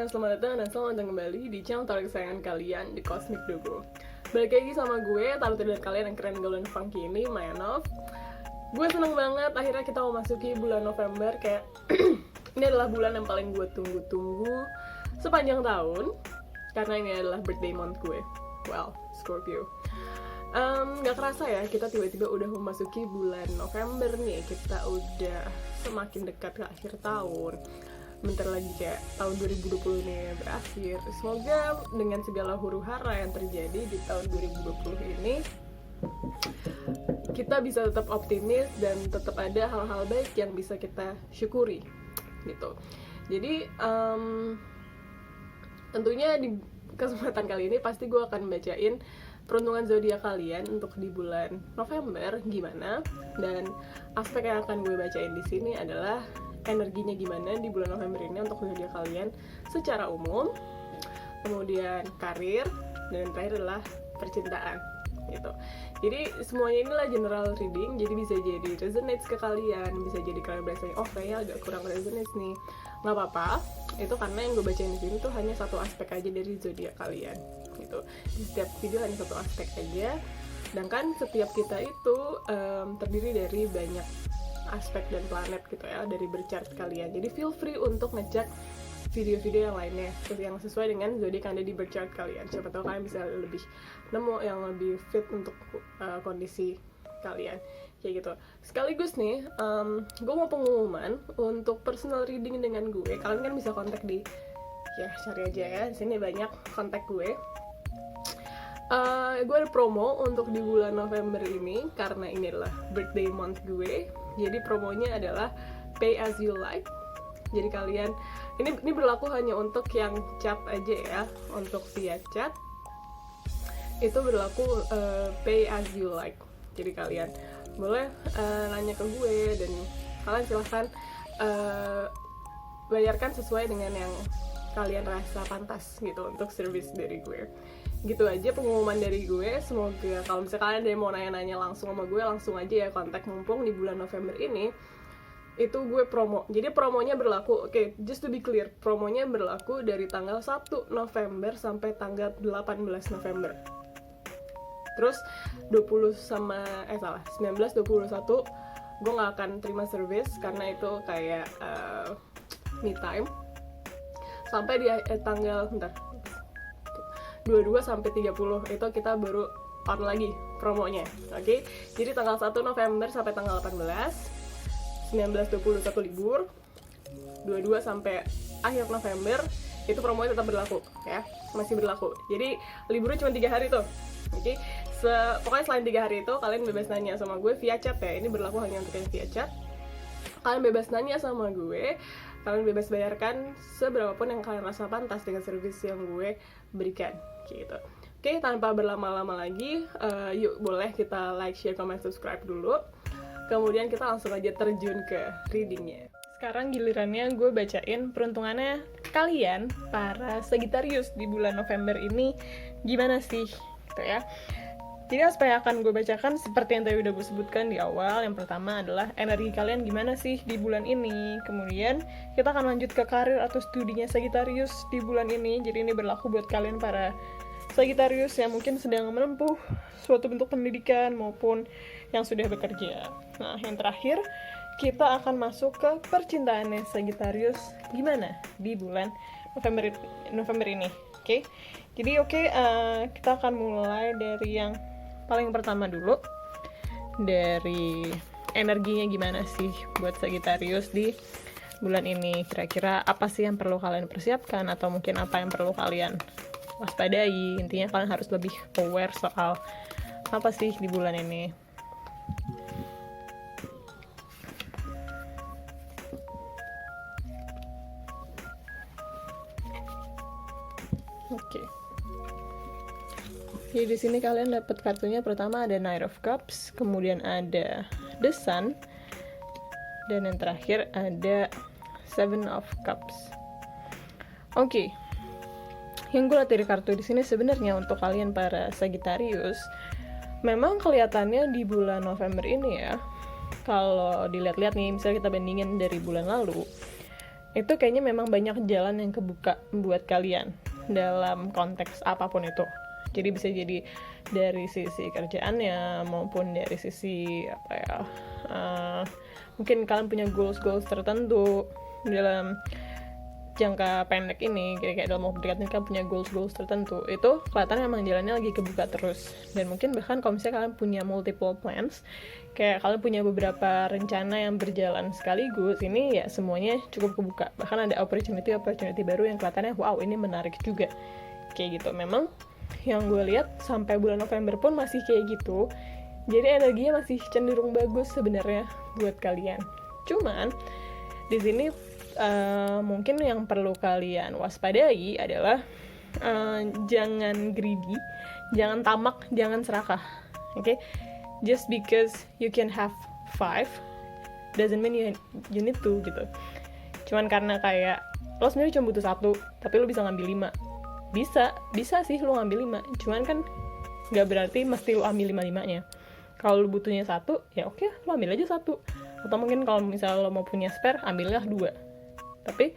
semuanya, selamat datang dan selamat datang kembali di channel tarik kesayangan kalian, The Cosmic Duo. Balik lagi sama gue, taruh dari kalian yang keren, gaul, dan funky ini, Mayanov. Gue seneng banget, akhirnya kita mau masuki bulan November. Kayak ini adalah bulan yang paling gue tunggu-tunggu sepanjang tahun, karena ini adalah birthday month gue. Well, Scorpio. Gak kerasa ya, kita tiba-tiba udah memasuki bulan November nih. Kita udah semakin dekat ke akhir tahun. Bentar lagi kayak tahun 2020 ini berakhir. Semoga dengan segala huru-hara yang terjadi di tahun 2020 ini, kita bisa tetap optimis dan tetap ada hal-hal baik yang bisa kita syukuri gitu. Jadi tentunya di kesempatan kali ini pasti gue akan bacain peruntungan zodiak kalian untuk di bulan November gimana, dan aspek yang akan gue bacain di sini adalah energinya gimana di bulan November ini untuk zodiak kalian secara umum, kemudian karir, dan terakhir adalah percintaan gitu. Jadi semuanya inilah general reading, jadi bisa jadi resonates ke kalian, bisa jadi kalian berasa oh kayaknya agak kurang resonates nih, nggak apa-apa. Itu karena yang gue bacain di sini tuh hanya satu aspek aja dari zodiak kalian gitu. Di setiap video hanya satu aspek aja, sedangkan setiap kita itu terdiri dari banyak aspek dan planet gitu ya, dari berchart kalian. Jadi feel free untuk ngecek video-video yang lainnya yang sesuai dengan zodiak yang ada di berchart kalian. Siapa tahu kalian bisa lebih nemu yang lebih fit untuk kondisi kalian kayak gitu. Sekaligus nih, gue mau pengumuman untuk personal reading dengan gue. Kalian kan bisa kontak di, ya cari aja ya, di sini banyak kontak gue. Gue ada promo untuk di bulan November ini karena ini adalah birthday month gue. Jadi promonya adalah pay as you like. Jadi kalian ini berlaku hanya untuk yang chat aja ya. Untuk via chat itu berlaku pay as you like. Jadi kalian boleh nanya ke gue dan kalian silahkan bayarkan sesuai dengan yang kalian rasa pantas gitu untuk service dari gue. Gitu aja pengumuman dari gue. Semoga kalau misalnya kalian ada yang mau nanya-nanya langsung sama gue, langsung aja ya kontak, mumpung di bulan November ini itu gue promo. Jadi promonya berlaku, oke, just to be clear, promonya berlaku dari tanggal 1 November sampai tanggal 18 November. Terus 19, 20, 21 gue gak akan terima service karena itu kayak me time. Sampai di tanggal 22 sampai 30 itu kita baru on lagi promonya. Oke. Jadi tanggal 1 November sampai tanggal 18, 19, 20, 1 libur, 22 sampai akhir November itu promonya tetap berlaku ya, masih berlaku. Jadi liburnya cuma 3 hari tuh. Oke. Pokoknya selain 3 hari itu kalian bebas nanya sama gue via chat ya. Ini berlaku hanya untuk yang via chat. Kalian bebas nanya sama gue, kalian bebas bayarkan seberapapun yang kalian rasa pantas dengan service yang gue berikan gitu. Oke, tanpa berlama-lama lagi, yuk boleh kita like, share, comment, subscribe dulu. Kemudian kita langsung aja terjun ke readingnya. Sekarang gilirannya gue bacain peruntungannya kalian para Sagittarius di bulan November ini gimana sih gitu ya. Jadi aspek yang akan gue bacakan seperti yang tadi udah gue sebutkan di awal. Yang pertama adalah energi kalian gimana sih di bulan ini. Kemudian kita akan lanjut ke karir atau studinya Sagittarius di bulan ini. Jadi ini berlaku buat kalian para Sagittarius yang mungkin sedang menempuh suatu bentuk pendidikan maupun yang sudah bekerja. Nah, yang terakhir kita akan masuk ke percintaannya Sagittarius gimana di bulan November ini. Oke. Jadi kita akan mulai dari yang paling pertama dulu, dari energinya gimana sih buat Sagittarius di bulan ini. Kira-kira apa sih yang perlu kalian persiapkan, atau mungkin apa yang perlu kalian waspadai. Intinya kalian harus lebih aware soal apa sih di bulan ini. Oke. Jadi di sini kalian dapat kartunya, pertama ada Knight of Cups, kemudian ada The Sun, dan yang terakhir ada Seven of Cups. Oke. Yang gue lihat dari kartu di sini sebenarnya untuk kalian para Sagittarius, memang kelihatannya di bulan November ini ya, kalau dilihat-lihat nih, misalnya kita bandingin dari bulan lalu, itu kayaknya memang banyak jalan yang kebuka buat kalian dalam konteks apapun itu. Jadi bisa jadi dari sisi kerjaannya maupun dari sisi apa ya, mungkin kalian punya goals tertentu dalam jangka pendek ini, kayak dalam waktu dekat ini kan punya goals tertentu, itu kelihatannya emang jalannya lagi kebuka terus. Dan mungkin bahkan kalau misalnya kalian punya multiple plans, kayak kalian punya beberapa rencana yang berjalan sekaligus, ini ya semuanya cukup kebuka. Bahkan ada opportunity baru yang kelihatannya wow ini menarik juga, kayak gitu. Memang yang gue lihat sampai bulan November pun masih kayak gitu, jadi energinya masih cenderung bagus sebenarnya buat kalian. Cuman di sini mungkin yang perlu kalian waspadai adalah jangan greedy, jangan tamak, jangan serakah. Okay? Just because you can have 5 doesn't mean you need to gitu. Cuman karena kayak lo sebenarnya cuma butuh 1 tapi lo bisa ngambil 5, bisa sih lo ngambil 5, cuman kan nggak berarti mesti lo ambil 5-5-nya. Kalau lo butuhnya 1 ya oke, lo ambil aja 1. Atau mungkin kalau misalnya lo mau punya spare, ambillah 2. Tapi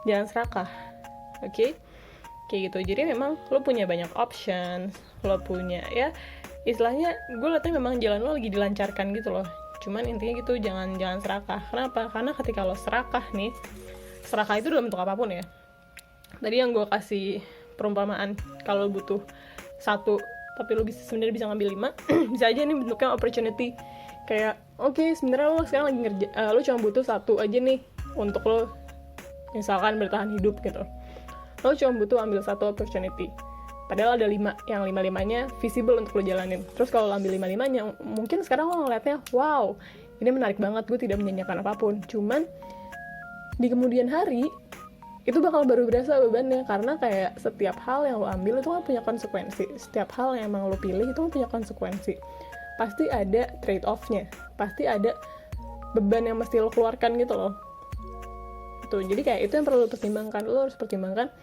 jangan serakah, oke? Kayak gitu. Jadi memang lo punya banyak options, lo punya ya istilahnya gue liatnya memang jalan lo lagi dilancarkan gitu loh. Cuman intinya gitu, jangan serakah. Kenapa? Karena ketika lo serakah nih, serakah itu dalam bentuk apapun ya. Tadi yang gue kasih perumpamaan, kalau butuh 1 tapi lo sebenarnya bisa ngambil 5, bisa aja nih bentuknya opportunity. Kayak oke, sebenarnya lo sekarang lagi lo cuma butuh 1 aja nih untuk lo misalkan bertahan hidup gitu. Lo cuma butuh ambil 1 opportunity. Padahal ada 5, yang 5-5-nya visible untuk lo jalanin. Terus kalau lo ambil 5-5-nya, mungkin sekarang lo ngeliatnya, wow, ini menarik banget, gue tidak menyanyikan apapun. Cuman, di kemudian hari, itu bakal baru berasa bebannya. Karena kayak setiap hal yang lo ambil itu kan punya konsekuensi. Setiap hal yang emang lo pilih itu kan punya konsekuensi. Pasti ada trade-off-nya. Pasti ada beban yang mesti lo keluarkan gitu loh. Tuh, jadi kayak itu yang perlu lo pertimbangkan. Lo harus pertimbangkan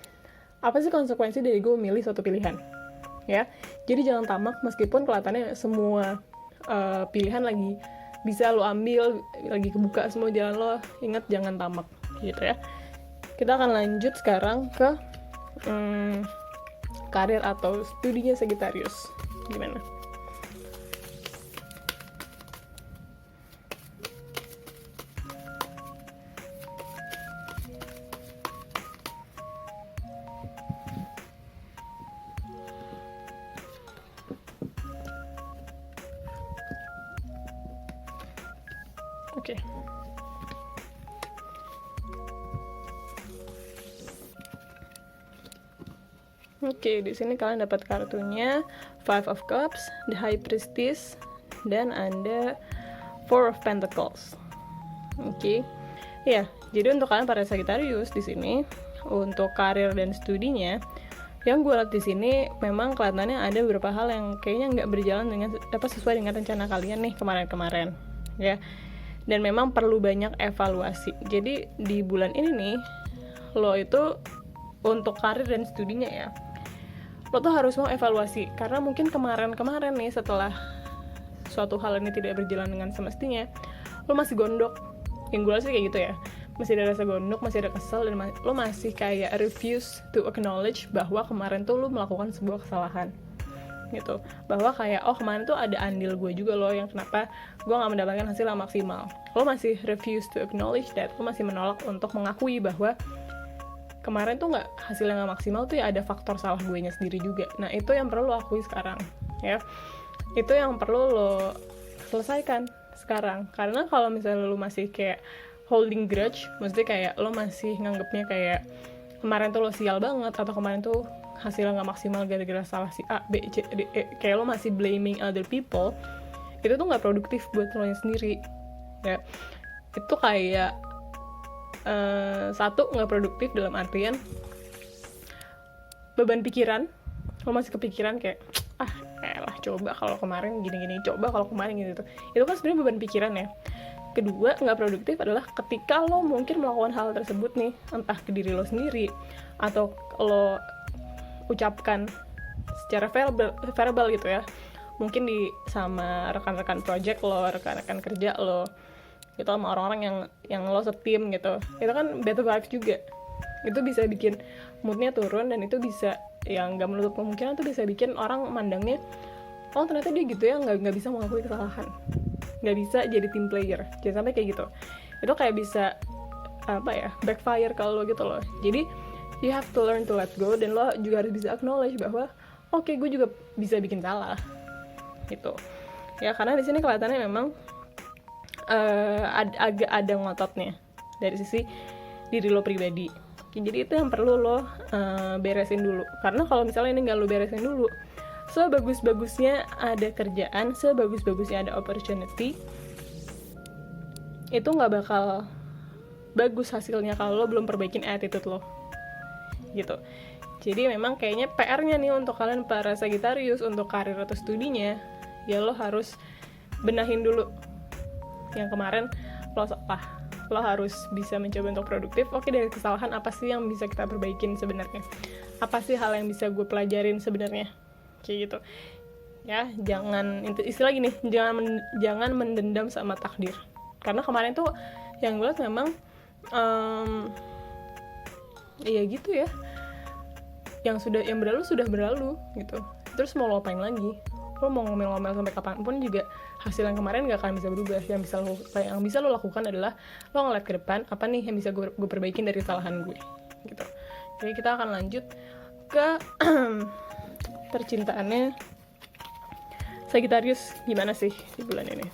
apa sih konsekuensi dari gue memilih suatu pilihan, ya. Jadi jangan tamak meskipun kelihatannya semua pilihan lagi bisa lo ambil, lagi kebuka semua jalan lo. Ingat jangan tamak, gitu ya. Kita akan lanjut sekarang ke karir atau studinya Sagittarius. Gimana? Oke, di sini kalian dapat kartunya Five of Cups, The High Priestess, dan ada Four of Pentacles. Oke. Ya, jadi untuk kalian para Sagittarius di sini untuk karir dan studinya, yang gue lihat di sini memang kelihatannya ada beberapa hal yang kayaknya nggak berjalan dengan sesuai dengan rencana kalian nih kemarin-kemarin, ya. Dan memang perlu banyak evaluasi. Jadi di bulan ini nih, lo itu untuk karir dan studinya ya, lo tuh harus mau evaluasi. Karena mungkin kemarin-kemarin nih setelah suatu hal ini tidak berjalan dengan semestinya, lo masih gondok. Yang gue sih kayak gitu ya, masih ada rasa gondok, masih ada kesel, dan lo masih kayak refuse to acknowledge bahwa kemarin tuh lo melakukan sebuah kesalahan gitu. Bahwa kayak, oh kemarin tuh ada andil gue juga loh yang kenapa gue gak mendapatkan hasil yang maksimal. Lo masih refuse to acknowledge that, lo masih menolak untuk mengakui bahwa kemarin tuh hasilnya nggak maksimal tuh ya ada faktor salah gue nya sendiri juga. Nah itu yang perlu lo akui sekarang, ya. Itu yang perlu lo selesaikan sekarang. Karena kalau misalnya lo masih kayak holding grudge, maksudnya kayak lo masih nganggepnya kayak kemarin tuh lo sial banget, atau kemarin tuh hasilnya nggak maksimal gara-gara salah si A, B, C, D, E, kayak lo masih blaming other people, itu tuh nggak produktif buat lo sendiri, ya. Itu kayak satu, nggak produktif dalam artian beban pikiran, lo masih kepikiran kayak elah coba kalau kemarin gini-gini, coba kalau kemarin gitu. Itu kan sebenarnya beban pikiran ya. Kedua, nggak produktif adalah ketika lo mungkin melakukan hal tersebut nih, entah ke diri lo sendiri atau lo ucapkan secara verbal gitu ya, mungkin sama rekan-rekan project lo, rekan-rekan kerja lo, gitu sama orang-orang yang lo setim gitu. Itu kan bad vibes juga, itu bisa bikin moodnya turun, dan itu bisa, yang nggak menutup kemungkinan tuh bisa bikin orang mandangnya, oh ternyata dia gitu ya, nggak bisa mengakui kesalahan, nggak bisa jadi team player. Jangan sampai kayak gitu. Itu kayak bisa backfire kalau lo gitu loh. Jadi you have to learn to let go, dan lo juga harus bisa acknowledge bahwa oke, gue juga bisa bikin salah gitu ya. Karena di sini kelihatannya memang agak ada ngototnya dari sisi diri lo pribadi. Jadi itu yang perlu lo beresin dulu. Karena kalau misalnya ini nggak lo beresin dulu, sebagus-bagusnya ada kerjaan, sebagus-bagusnya ada opportunity, itu nggak bakal bagus hasilnya kalau lo belum perbaikin attitude lo gitu. Jadi memang kayaknya PR-nya nih untuk kalian para Sagittarius, untuk karir atau studinya, ya lo harus benahin dulu yang kemarin lo salah. Lo harus bisa mencoba untuk produktif. Oke, dari kesalahan apa sih yang bisa kita perbaikin sebenarnya? Apa sih hal yang bisa gue pelajarin sebenarnya? Kayak gitu. Ya, jangan, istilah gini, jangan mendendam sama takdir. Karena kemarin tuh yang gue liat memang iya gitu ya. Yang berlalu gitu. Terus mau lo apain lagi? Lo mau ngomel-ngomel sampai kapanpun juga hasil yang kemarin gak akan bisa berubah. Yang bisa lo lakukan adalah lo ngeliat ke depan, apa nih yang bisa gue perbaikin dari kesalahan gue gitu. Jadi kita akan lanjut ke percintaannya Sagittarius gimana sih di bulan ini.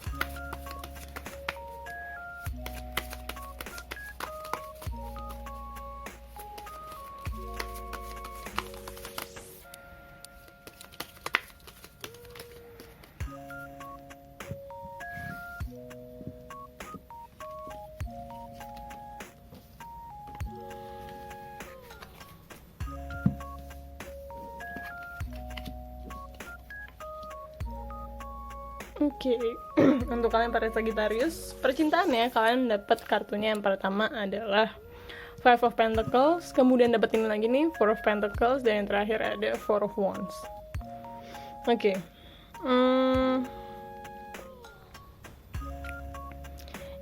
Oke, untuk kalian para Sagittarius, percintaannya kalian dapat kartunya yang pertama adalah Five of Pentacles, kemudian dapat ini lagi nih Four of Pentacles, dan yang terakhir ada Four of Wands. Oke.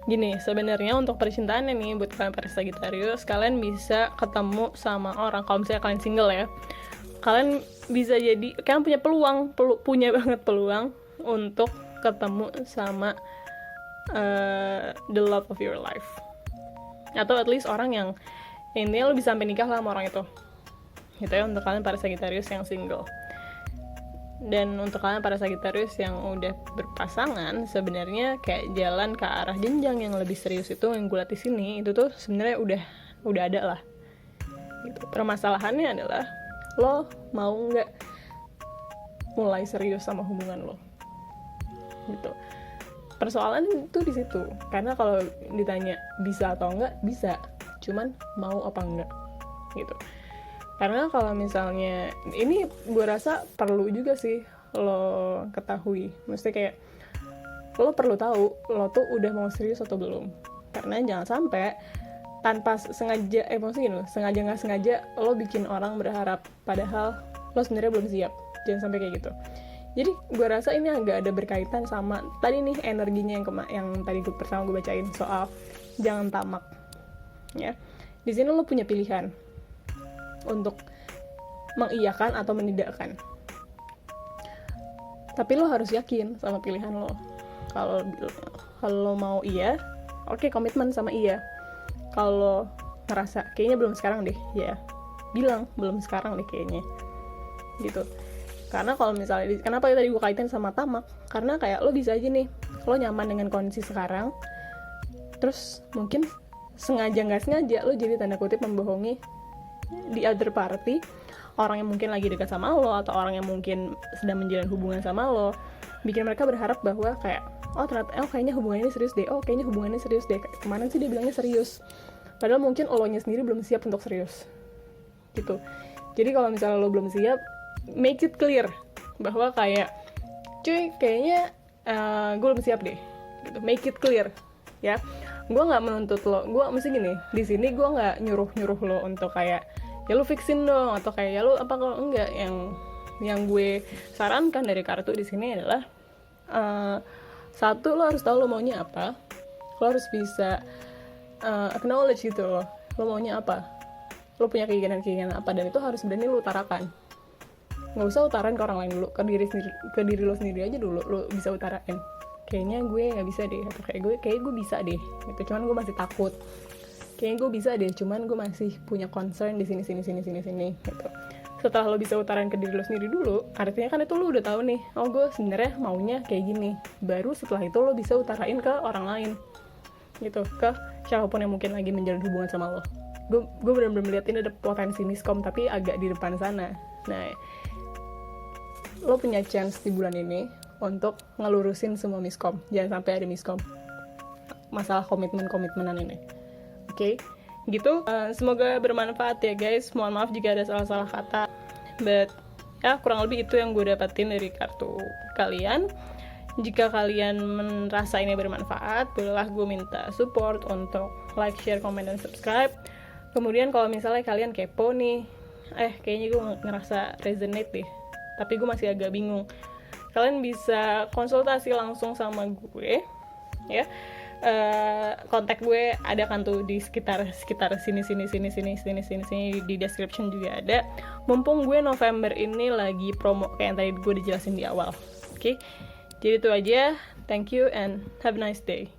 Gini, sebenarnya untuk percintaannya nih buat kalian para Sagittarius, kalian bisa ketemu sama orang, kalau misalnya kalian single ya, kalian bisa jadi, kalian punya banget peluang untuk ketemu sama the love of your life, atau at least orang yang ini lo bisa sampai nikah lah sama orang itu gitu ya, untuk kalian para Sagittarius yang single. Dan untuk kalian para Sagittarius yang udah berpasangan, sebenarnya kayak jalan ke arah jenjang yang lebih serius itu yang gue liat di sini, itu tuh sebenarnya udah ada lah gitu. Permasalahannya adalah lo mau nggak mulai serius sama hubungan lo gitu. Persoalan itu di situ. Karena kalau ditanya bisa atau enggak, bisa, cuman mau apa enggak gitu. Karena kalau misalnya ini gue rasa perlu juga sih lo ketahui, mesti kayak lo perlu tahu lo tuh udah mau serius atau belum. Karena jangan sampai tanpa sengaja sengaja nggak sengaja lo bikin orang berharap padahal lo sebenarnya belum siap. Jangan sampai kayak gitu. Jadi gue rasa ini agak ada berkaitan sama tadi nih energinya yang tadi pertama gue bacain soal jangan tamak ya. Di sini lo punya pilihan untuk mengiyakan atau menidakkan, tapi lo harus yakin sama pilihan lo. Kalau mau iya, oke, komitmen sama iya. Kalau ngerasa kayaknya belum sekarang deh, ya bilang belum sekarang deh kayaknya gitu. Karena kalau misalnya, kenapa tadi gue kaitin sama tamak, karena kayak lo bisa aja nih, lo nyaman dengan kondisi sekarang, terus mungkin sengaja nggak sengaja lo jadi tanda kutip membohongi the other party, orang yang mungkin lagi dekat sama lo atau orang yang mungkin sedang menjalin hubungan sama lo, bikin mereka berharap bahwa kayak ternyata kayaknya hubungan ini serius deh, kayaknya hubungan ini serius deh, kemana sih dia bilangnya serius, padahal mungkin olonya sendiri belum siap untuk serius gitu. Jadi kalau misalnya lo belum siap, make it clear bahwa kayak cuy kayaknya gue belum siap deh gitu. Make it clear ya. Gue nggak menuntut lo, gue mesti gini, di sini gue nggak nyuruh lo untuk kayak ya lo fixin dong atau kayak ya lo apa, kalau enggak. Yang gue sarankan dari kartu di sini adalah satu, lo harus tahu lo maunya apa. lo harus bisa acknowledge gitu lo maunya apa, lo punya keinginan apa, dan itu harus berani lo utarakan. Nggak usah utarain ke orang lain dulu, ke diri lo sendiri aja dulu lo bisa utarain, kayaknya gue nggak bisa deh, atau kayak gue bisa deh gitu, cuman gue masih takut, kayaknya gue bisa deh cuman gue masih punya concern di sini gitu. Setelah lo bisa utarain ke diri lo sendiri dulu, artinya kan itu lo udah tahu nih, oh gue sebenarnya maunya kayak gini. Baru setelah itu lo bisa utarain ke orang lain gitu, ke siapapun yang mungkin lagi menjalin hubungan sama lo. Gue benar-benar melihat ini ada potensi miskom, tapi agak di depan sana. Nah, lo punya chance di bulan ini untuk ngelurusin semua miskom. Jangan sampai ada miskom masalah komitmenan ini. Oke? Gitu. Semoga bermanfaat ya guys. Mohon maaf jika ada salah-salah kata, but ya kurang lebih itu yang gue dapetin dari kartu kalian. Jika kalian merasa ini bermanfaat, bolehlah gue minta support untuk like, share, comment, dan subscribe. Kemudian kalau misalnya kalian kepo nih, kayaknya gue ngerasa resonate deh, tapi gue masih agak bingung, kalian bisa konsultasi langsung sama gue ya. Kontak gue ada kan tuh di sekitar sini di description juga ada. Mumpung gue November ini lagi promo kayak yang tadi gue dijelasin di awal. Oke? Jadi itu aja. Thank you and have a nice day.